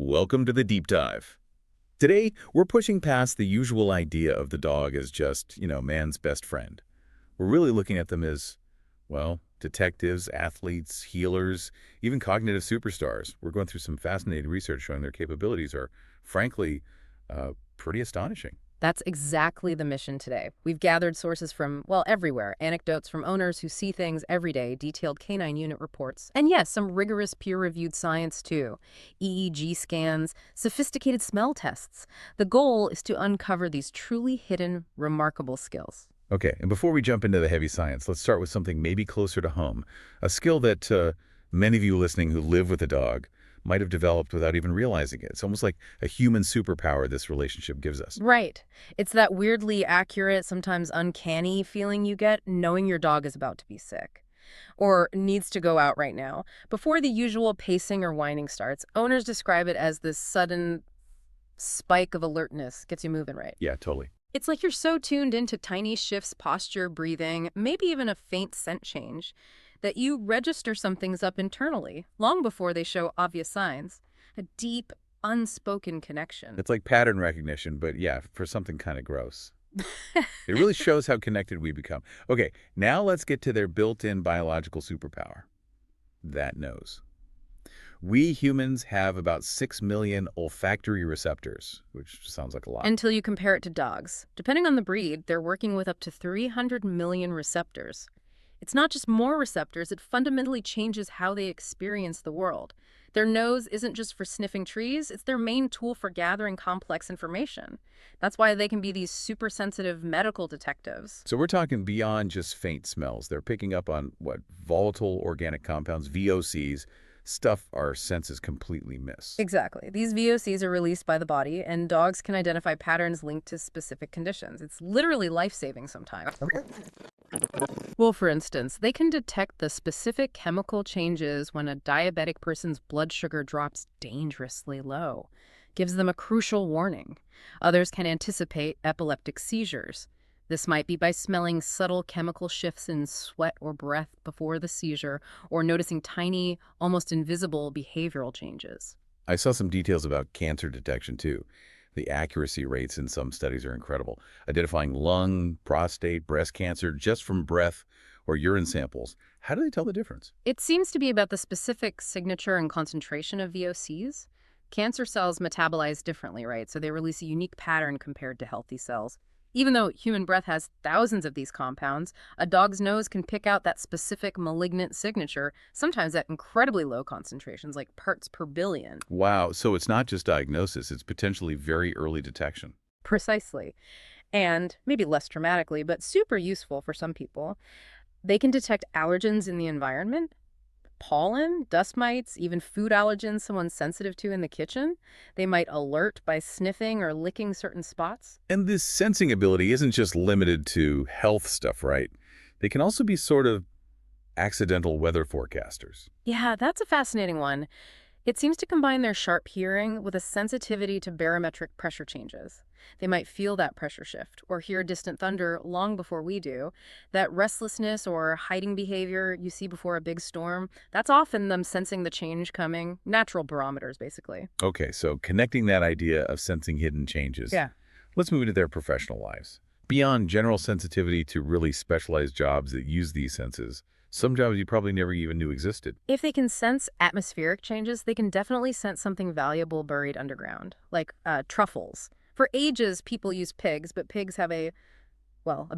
Welcome to the deep dive. Today, we're pushing past the usual idea of the dog as just, man's best friend. We're really looking at them as, well, detectives, athletes, healers, even cognitive superstars. We're going through some fascinating research showing their capabilities are, frankly, pretty astonishing. That's exactly the mission today. We've gathered sources from, well, everywhere. Anecdotes from owners who see things every day, detailed canine unit reports, and yes, some rigorous peer-reviewed science too. EEG scans, sophisticated smell tests. The goal is to uncover these truly hidden, remarkable skills. Okay, and before we jump into the heavy science, let's start with something maybe closer to home, a skill that many of you listening who live with a dog might have developed without even realizing it. It's almost like a human superpower this relationship gives us. Right. It's that weirdly accurate, sometimes uncanny feeling you get knowing your dog is about to be sick or needs to go out right now. Before the usual pacing or whining starts, owners describe it as this sudden spike of alertness gets you moving right. Yeah, totally. It's like you're so tuned into tiny shifts, posture, breathing, maybe even a faint scent change, that you register some things up internally, long before they show obvious signs. A deep, unspoken connection. It's like pattern recognition, but yeah, for something kind of gross. It really shows how connected we become. Okay, now let's get to their built-in biological superpower, that nose. We humans have about 6 million olfactory receptors, which sounds like a lot. Until you compare it to dogs. Depending on the breed, they're working with up to 300 million receptors. It's not just more receptors, it fundamentally changes how they experience the world. Their nose isn't just for sniffing trees, it's their main tool for gathering complex information. That's why they can be these super sensitive medical detectives. So we're talking beyond just faint smells. They're picking up on, what, volatile organic compounds, VOCs, stuff our senses completely miss. Exactly. These VOCs are released by the body, and dogs can identify patterns linked to specific conditions. It's literally life-saving sometimes. Well, for instance, they can detect the specific chemical changes when a diabetic person's blood sugar drops dangerously low, gives them a crucial warning. Others can anticipate epileptic seizures. This might be by smelling subtle chemical shifts in sweat or breath before the seizure, or noticing tiny, almost invisible behavioral changes. I saw some details about cancer detection, too. The accuracy rates in some studies are incredible, identifying lung, prostate, breast cancer just from breath or urine samples. How do they tell the difference? It seems to be about the specific signature and concentration of VOCs. Cancer cells metabolize differently, right? So they release a unique pattern compared to healthy cells. Even though human breath has thousands of these compounds, a dog's nose can pick out that specific malignant signature, sometimes at incredibly low concentrations, like parts per billion. Wow, so it's not just diagnosis, it's potentially very early detection. Precisely. And maybe less dramatically, but super useful for some people. They can detect allergens in the environment, pollen, dust mites, even food allergens someone's sensitive to in the kitchen. They might alert by sniffing or licking certain spots. And this sensing ability isn't just limited to health stuff, right? They can also be sort of accidental weather forecasters. Yeah, that's a fascinating one. It seems to combine their sharp hearing with a sensitivity to barometric pressure changes. They might feel that pressure shift or hear distant thunder long before we do. That restlessness or hiding behavior you see before a big storm, that's often them sensing the change coming. Natural barometers, basically. Okay, so connecting that idea of sensing hidden changes. Yeah. Let's move into their professional lives. Beyond general sensitivity to really specialized jobs that use these senses, some jobs you probably never even knew existed. If they can sense atmospheric changes, they can definitely sense something valuable buried underground, like truffles. For ages, people use pigs, but pigs have a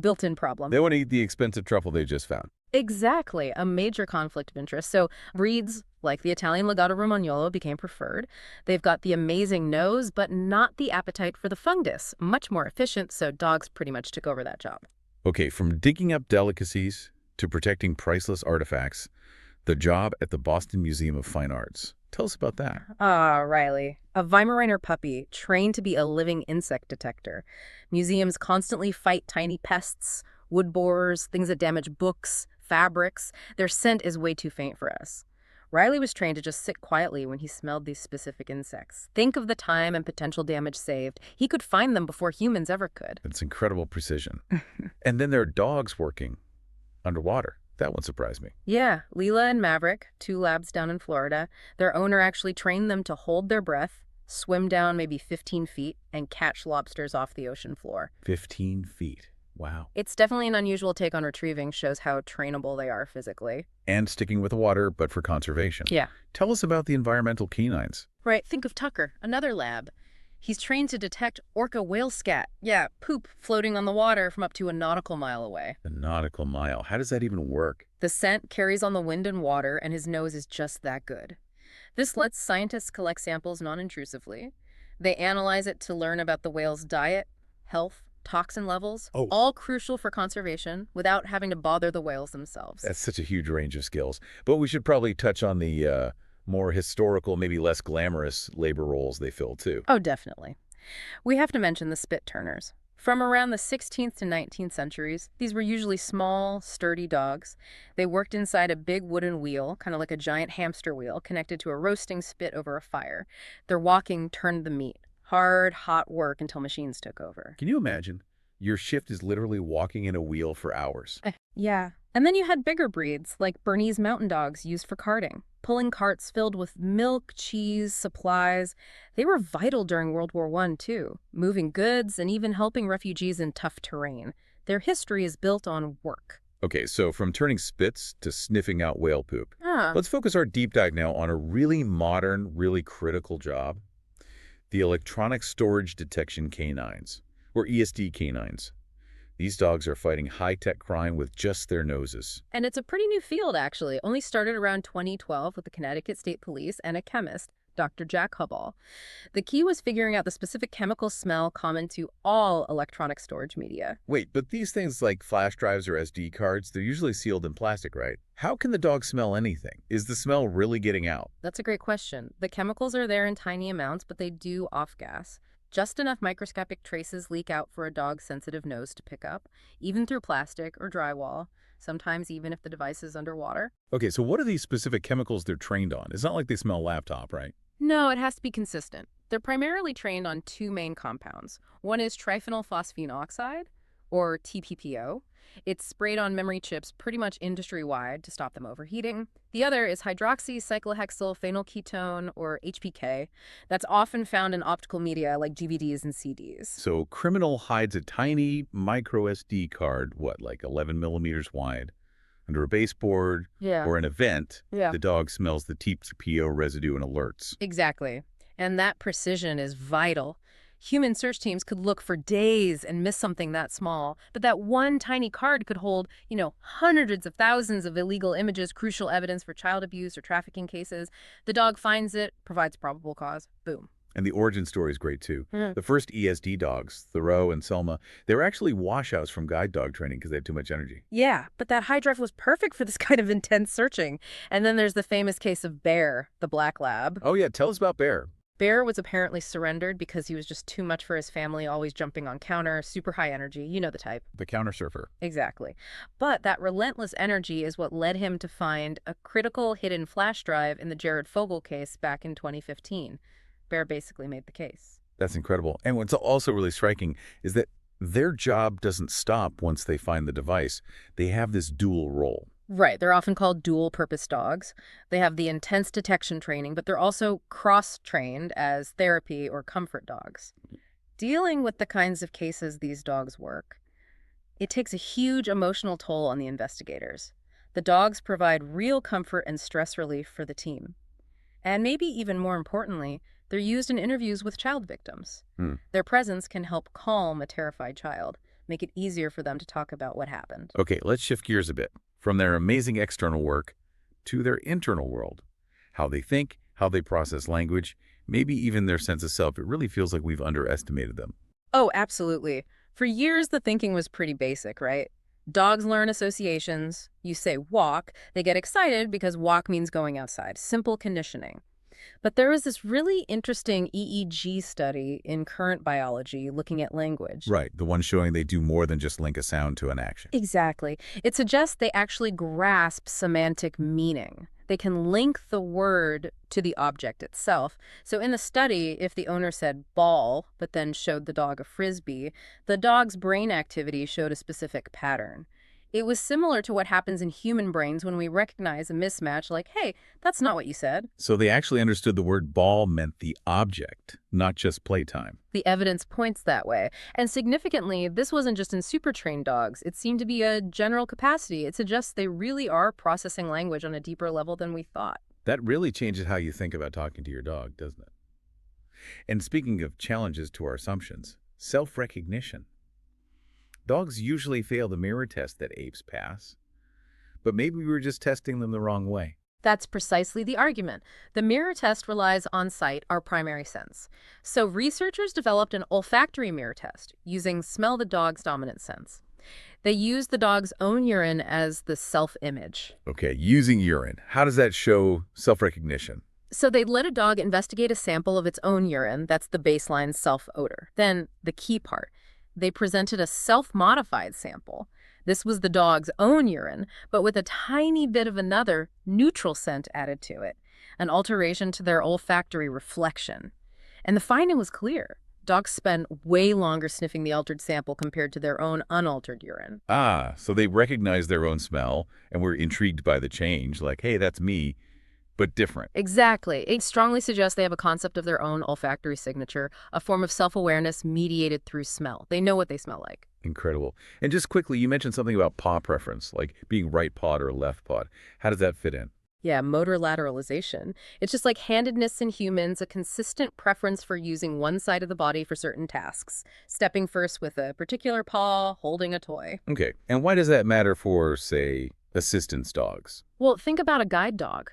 built-in problem. They want to eat the expensive truffle they just found. Exactly, a major conflict of interest. So breeds like the Italian Legato Romagnolo became preferred. They've got the amazing nose, but not the appetite for the fungus. Much more efficient, so dogs pretty much took over that job. Okay, from digging up delicacies to protecting priceless artifacts, the job at the Boston Museum of Fine Arts. Tell us about that. Ah, Riley. A Weimaraner puppy trained to be a living insect detector. Museums constantly fight tiny pests, wood borers, things that damage books, fabrics. Their scent is way too faint for us. Riley was trained to just sit quietly when he smelled these specific insects. Think of the time and potential damage saved. He could find them before humans ever could. That's incredible precision. And then there are dogs working underwater. That one surprised me. Yeah, Leela and Maverick, two labs down in Florida. Their owner actually trained them to hold their breath, swim down maybe 15 feet, and catch lobsters off the ocean floor. 15 feet. Wow. It's definitely an unusual take on retrieving, shows how trainable they are physically. And sticking with the water, but for conservation. Yeah. Tell us about the environmental canines. Right, think of Tucker, another lab. He's trained to detect orca whale scat. Yeah, poop floating on the water from up to a nautical mile away. The nautical mile. How does that even work? The scent carries on the wind and water, and his nose is just that good. This lets scientists collect samples non-intrusively. They analyze it to learn about the whale's diet, health, toxin levels, Oh. all crucial for conservation without having to bother the whales themselves. That's such a huge range of skills. But we should probably touch on the more historical, maybe less glamorous labor roles they fill, too. Oh, definitely. We have to mention the spit turners. From around the 16th to 19th centuries, these were usually small, sturdy dogs. They worked inside a big wooden wheel, kind of like a giant hamster wheel, connected to a roasting spit over a fire. Their walking turned the meat. Hard, hot work until machines took over. Can you imagine? Your shift is literally walking in a wheel for hours. Yeah. And then you had bigger breeds, like Bernese mountain dogs used for carting, pulling carts filled with milk, cheese, supplies. They were vital during World War I, too, moving goods and even helping refugees in tough terrain. Their history is built on work. Okay, so from turning spits to sniffing out whale poop. Ah. Let's focus our deep dive now on a really modern, really critical job. The electronic storage detection canines, or ESD canines. These dogs are fighting high-tech crime with just their noses. And it's a pretty new field, actually. Only started around 2012 with the Connecticut State Police and a chemist, Dr. Jack Huball. The key was figuring out the specific chemical smell common to all electronic storage media. Wait, but these things like flash drives or SD cards, they're usually sealed in plastic, right? How can the dog smell anything? Is the smell really getting out? That's a great question. The chemicals are there in tiny amounts, but they do off-gas. Just enough microscopic traces leak out for a dog's sensitive nose to pick up, even through plastic or drywall, sometimes even if the device is underwater. Okay, so what are these specific chemicals they're trained on? It's not like they smell laptop, right? No, it has to be consistent. They're primarily trained on two main compounds. One is triphenylphosphine oxide, or TPPO. It's sprayed on memory chips pretty much industry-wide to stop them overheating. The other is hydroxycyclohexylphenylketone, or HPK. That's often found in optical media like DVDs and CDs. So criminal hides a tiny micro SD card, what, like 11 millimeters wide, under a baseboard Yeah. or an event. Yeah. The dog smells the TPPO residue and alerts. Exactly. And that precision is vital. Human search teams could look for days and miss something that small, but that one tiny card could hold, hundreds of thousands of illegal images, crucial evidence for child abuse or trafficking cases. The dog finds it, provides probable cause, boom. And the origin story is great, too. Mhm. The first ESD dogs, Thoreau and Selma, they were actually washouts from guide dog training because they had too much energy. Yeah, but that high drive was perfect for this kind of intense searching. And then there's the famous case of Bear, the black lab. Oh, yeah, tell us about Bear. Bear was apparently surrendered because he was just too much for his family, always jumping on counter, super high energy, you know the type. The counter surfer. Exactly. But that relentless energy is what led him to find a critical hidden flash drive in the Jared Fogle case back in 2015. Bear basically made the case. That's incredible. And what's also really striking is that their job doesn't stop once they find the device. They have this dual role. Right. They're often called dual-purpose dogs. They have the intense detection training, but they're also cross-trained as therapy or comfort dogs. Dealing with the kinds of cases these dogs work, it takes a huge emotional toll on the investigators. The dogs provide real comfort and stress relief for the team. And maybe even more importantly, they're used in interviews with child victims. Their presence can help calm a terrified child, make it easier for them to talk about what happened. Okay, let's shift gears a bit. From their amazing external work to their internal world. How they think, how they process language, maybe even their sense of self. It really feels like we've underestimated them. Oh, absolutely. For years, the thinking was pretty basic, right? Dogs learn associations. You say walk, they get excited because walk means going outside. Simple conditioning. But there was this really interesting EEG study in Current Biology looking at language. Right, the one showing they do more than just link a sound to an action. Exactly. It suggests they actually grasp semantic meaning. They can link the word to the object itself. So in the study, if the owner said ball, but then showed the dog a frisbee, the dog's brain activity showed a specific pattern. It was similar to what happens in human brains when we recognize a mismatch like, hey, that's not what you said. So they actually understood the word ball meant the object, not just playtime. The evidence points that way. And significantly, this wasn't just in super trained dogs. It seemed to be a general capacity. It suggests they really are processing language on a deeper level than we thought. That really changes how you think about talking to your dog, doesn't it? And speaking of challenges to our assumptions, self-recognition. Dogs usually fail the mirror test that apes pass, but maybe we were just testing them the wrong way. That's precisely the argument. The mirror test relies on sight, our primary sense. So researchers developed an olfactory mirror test using smell the dog's dominant sense. They used the dog's own urine as the self-image. Okay, using urine. How does that show self-recognition? So they'd let a dog investigate a sample of its own urine, that's the baseline self-odor. Then, the key part, they presented a self-modified sample. This was the dog's own urine, but with a tiny bit of another, neutral scent added to it, an alteration to their olfactory reflection. And the finding was clear. Dogs spend way longer sniffing the altered sample compared to their own unaltered urine. Ah, so they recognize their own smell and were intrigued by the change, like, hey, that's me, but different. Exactly. It strongly suggests they have a concept of their own olfactory signature, a form of self-awareness mediated through smell. They know what they smell like. Incredible. And just quickly, you mentioned something about paw preference, like being right pawed or left pawed. How does that fit in? Yeah, motor lateralization. It's just like handedness in humans, a consistent preference for using one side of the body for certain tasks. Stepping first with a particular paw, holding a toy. Okay, and why does that matter for, say, assistance dogs? Well, think about a guide dog.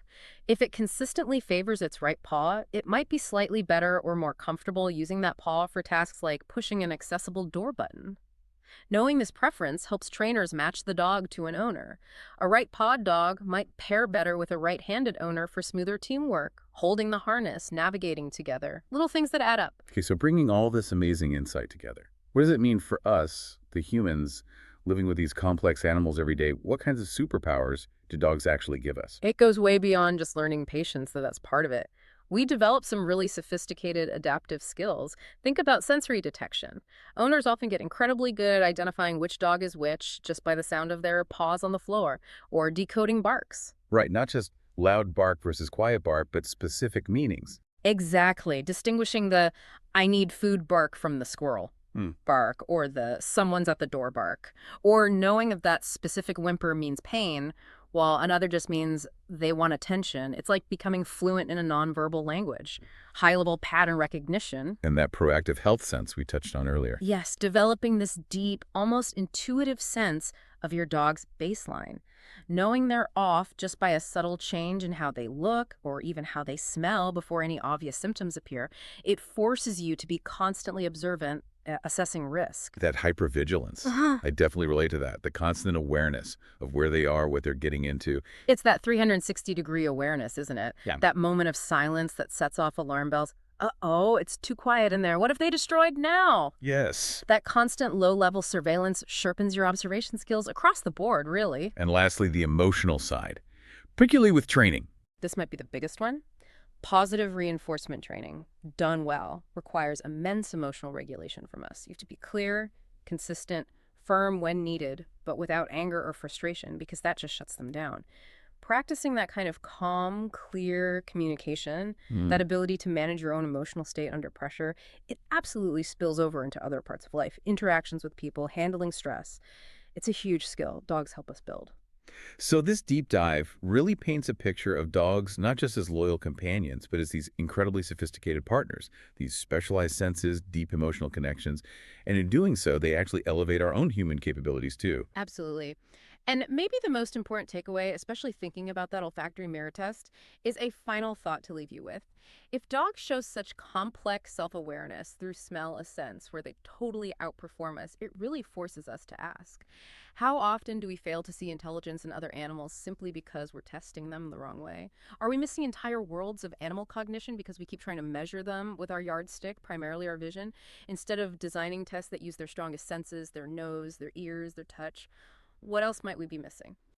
If it consistently favors its right paw, it might be slightly better or more comfortable using that paw for tasks like pushing an accessible door button. Knowing this preference helps trainers match the dog to an owner. A right-pawed dog might pair better with a right-handed owner for smoother teamwork, holding the harness, navigating together. Little things that add up. Okay, so bringing all this amazing insight together, what does it mean for us, the humans, living with these complex animals every day? What kinds of superpowers do dogs actually give us? It goes way beyond just learning patience, though that's part of it. We develop some really sophisticated adaptive skills. Think about sensory detection. Owners often get incredibly good at identifying which dog is which just by the sound of their paws on the floor, or decoding barks. Right, not just loud bark versus quiet bark, but specific meanings. Exactly. Distinguishing the I need food bark from the squirrel Hmm. bark or the someone's at the door bark. Or knowing if that specific whimper means pain, while another just means they want attention. It's like becoming fluent in a nonverbal language. High-level pattern recognition. And that proactive health sense we touched on earlier. Yes, developing this deep, almost intuitive sense of your dog's baseline. Knowing they're off just by a subtle change in how they look or even how they smell before any obvious symptoms appear, it forces you to be constantly observant, assessing risk. That hypervigilance. I definitely relate to that. The constant awareness of where they are, what they're getting into. It's that 360-degree awareness, isn't it? Yeah. That moment of silence that sets off alarm bells. Uh-oh, it's too quiet in there. What if they destroyed now? Yes. That constant low-level surveillance sharpens your observation skills across the board, really. And lastly, the emotional side, particularly with training. This might be the biggest one. Positive reinforcement training, done well, requires immense emotional regulation from us. You have to be clear, consistent, firm when needed, but without anger or frustration, because that just shuts them down. Practicing that kind of calm, clear communication, that ability to manage your own emotional state under pressure, it absolutely spills over into other parts of life, interactions with people, handling stress. It's a huge skill dogs help us build. So this deep dive really paints a picture of dogs not just as loyal companions, but as these incredibly sophisticated partners, these specialized senses, deep emotional connections. And in doing so, they actually elevate our own human capabilities too. Absolutely. And maybe the most important takeaway, especially thinking about that olfactory mirror test, is a final thought to leave you with. If dogs show such complex self-awareness through smell a sense where they totally outperform us, it really forces us to ask, how often do we fail to see intelligence in other animals simply because we're testing them the wrong way? Are we missing entire worlds of animal cognition because we keep trying to measure them with our yardstick, primarily our vision, instead of designing tests that use their strongest senses, their nose, their ears, their touch? What else might we be missing?